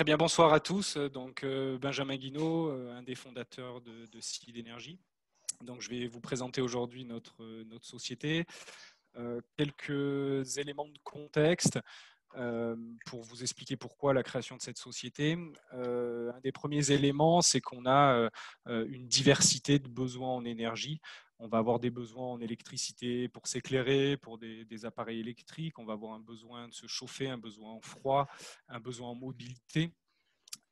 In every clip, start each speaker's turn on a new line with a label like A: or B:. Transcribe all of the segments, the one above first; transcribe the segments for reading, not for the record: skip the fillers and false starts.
A: Très bien, bonsoir à tous. Donc, Benjamin Guinaud, un des fondateurs de Seed Energy. Donc, je vais vous présenter aujourd'hui notre société. Quelques éléments de contexte pour vous expliquer pourquoi la création de cette société. Un des premiers éléments, c'est qu'on a une diversité de besoins en énergie. On va avoir des besoins en électricité pour s'éclairer, pour des appareils électriques. On va avoir un besoin de se chauffer, un besoin en froid, un besoin en mobilité.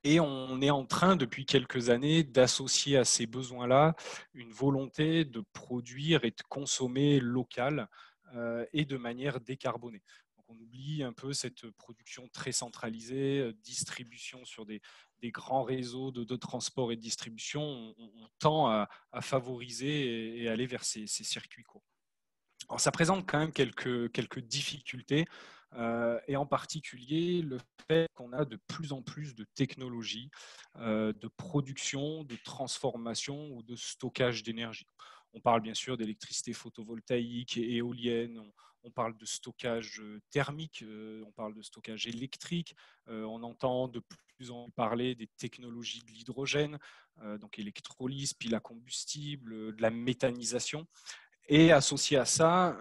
A: Et on est en train, depuis quelques années, d'associer à ces besoins-là une volonté de produire et de consommer local et de manière décarbonée. Donc on oublie un peu cette production très centralisée, distribution sur des grands réseaux de transport et de distribution. On tend à favoriser et aller vers ces circuits courts. Alors, ça présente quand même quelques difficultés, et en particulier le fait qu'on a de plus en plus de technologies de production, de transformation ou de stockage d'énergie. On parle bien sûr d'électricité photovoltaïque et éolienne, on parle de stockage thermique, on parle de stockage électrique, on entend de plus en plus parler des technologies de l'hydrogène, donc électrolyse, pile à combustible, de la méthanisation. Et associé à ça,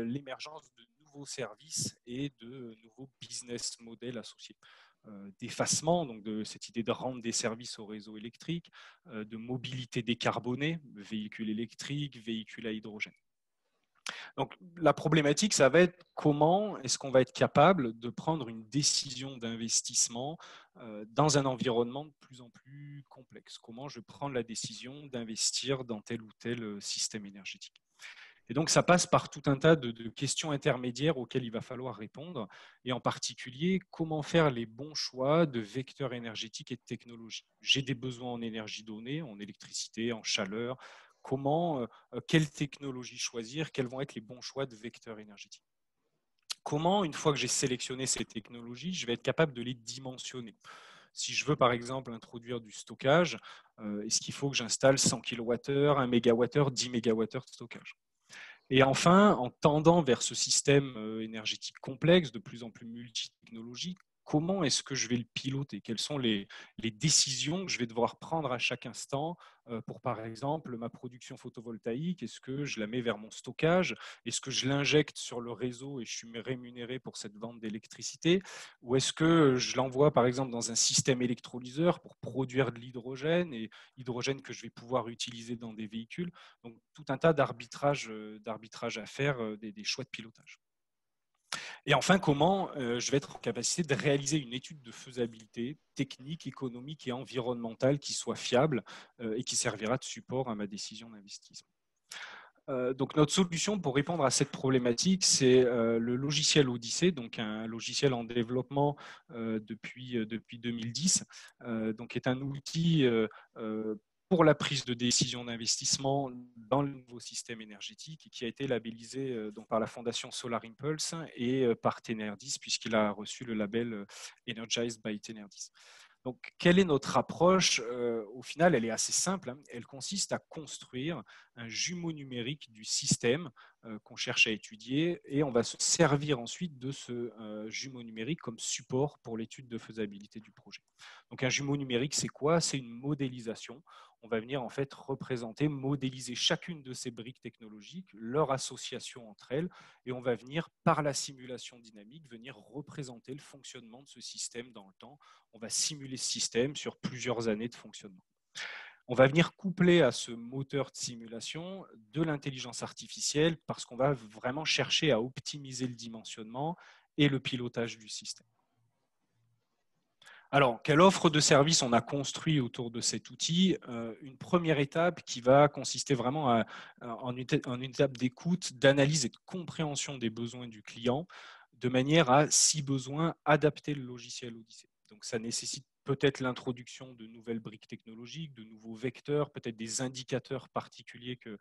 A: l'émergence de nouveaux services et de nouveaux business models associés. D'effacement, donc de cette idée de rendre des services au réseau électrique, de mobilité décarbonée, véhicules électriques, véhicules à hydrogène. Donc la problématique, ça va être comment est-ce qu'on va être capable de prendre une décision d'investissement dans un environnement de plus en plus complexe. Comment je prends la décision d'investir dans tel ou tel système énergétique. Et donc, ça passe par tout un tas de questions intermédiaires auxquelles il va falloir répondre, et en particulier, comment faire les bons choix de vecteurs énergétiques et de technologies. J'ai des besoins en énergie donnée, en électricité, en chaleur. Quelle technologie choisir? Quels vont être les bons choix de vecteurs énergétiques? Comment, une fois que j'ai sélectionné ces technologies, je vais être capable de les dimensionner? Si je veux, par exemple, introduire du stockage, est-ce qu'il faut que j'installe 100 kWh, 1 MWh, 10 MWh de stockage? Et enfin, en tendant vers ce système énergétique complexe, de plus en plus multitechnologique, comment est-ce que je vais le piloter? Quelles sont les décisions que je vais devoir prendre à chaque instant pour, par exemple, ma production photovoltaïque? Est-ce que je la mets vers mon stockage? Est-ce que je l'injecte sur le réseau et je suis rémunéré pour cette vente d'électricité? Ou est-ce que je l'envoie, par exemple, dans un système électrolyseur pour produire de l'hydrogène, et hydrogène que je vais pouvoir utiliser dans des véhicules? Donc, tout un tas d'arbitrages à faire, des choix de pilotage. Et enfin, comment je vais être en capacité de réaliser une étude de faisabilité technique, économique et environnementale qui soit fiable et qui servira de support à ma décision d'investissement. Donc notre solution pour répondre à cette problématique, c'est le logiciel Odyssée, donc un logiciel en développement depuis 2010, donc est un outil pour la prise de décision d'investissement dans le nouveau système énergétique, et qui a été labellisé donc par la fondation Solar Impulse et par Tenerdis, puisqu'il a reçu le label Energized by Tenerdis. Donc, quelle est notre approche? Au final, elle est assez simple, hein. Elle consiste à construire un jumeau numérique du système qu'on cherche à étudier, et on va se servir ensuite de ce jumeau numérique comme support pour l'étude de faisabilité du projet. Donc, un jumeau numérique, c'est quoi? C'est une modélisation. On va venir en fait représenter, modéliser chacune de ces briques technologiques, leur association entre elles, et on va venir, par la simulation dynamique, venir représenter le fonctionnement de ce système dans le temps. On va simuler ce système sur plusieurs années de fonctionnement. On va venir coupler à ce moteur de simulation de l'intelligence artificielle, parce qu'on va vraiment chercher à optimiser le dimensionnement et le pilotage du système. Alors, quelle offre de service on a construit autour de cet outil? Une première étape qui va consister vraiment en une étape d'écoute, d'analyse et de compréhension des besoins du client, de manière à, si besoin, adapter le logiciel Odyssée. Donc, ça nécessite peut-être l'introduction de nouvelles briques technologiques, de nouveaux vecteurs, peut-être des indicateurs particuliers que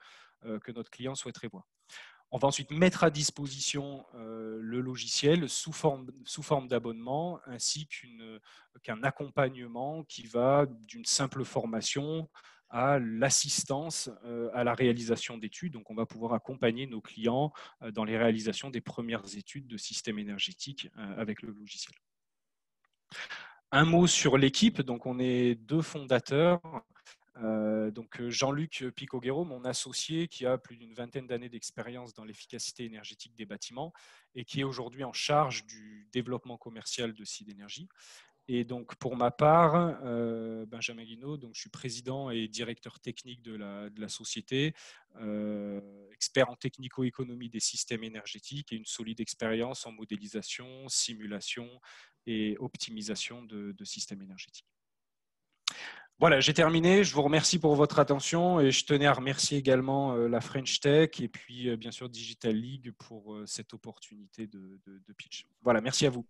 A: notre client souhaiterait voir. On va ensuite mettre à disposition le logiciel sous forme d'abonnement, ainsi qu'un accompagnement qui va d'une simple formation à l'assistance à la réalisation d'études. Donc, on va pouvoir accompagner nos clients dans les réalisations des premières études de système énergétique avec le logiciel. Un mot sur l'équipe. Donc, on est 2 fondateurs. Donc Jean-Luc Picoguero, mon associé, qui a plus d'une vingtaine d'années d'expérience dans l'efficacité énergétique des bâtiments et qui est aujourd'hui en charge du développement commercial de Seed Energy. Et donc pour ma part, Benjamin Guinaud, donc je suis président et directeur technique de la société, expert en technico-économie des systèmes énergétiques et une solide expérience en modélisation, simulation et optimisation de systèmes énergétiques. Voilà, j'ai terminé. Je vous remercie pour votre attention et je tenais à remercier également la French Tech et puis bien sûr Digital League pour cette opportunité de pitch. Voilà, merci à vous.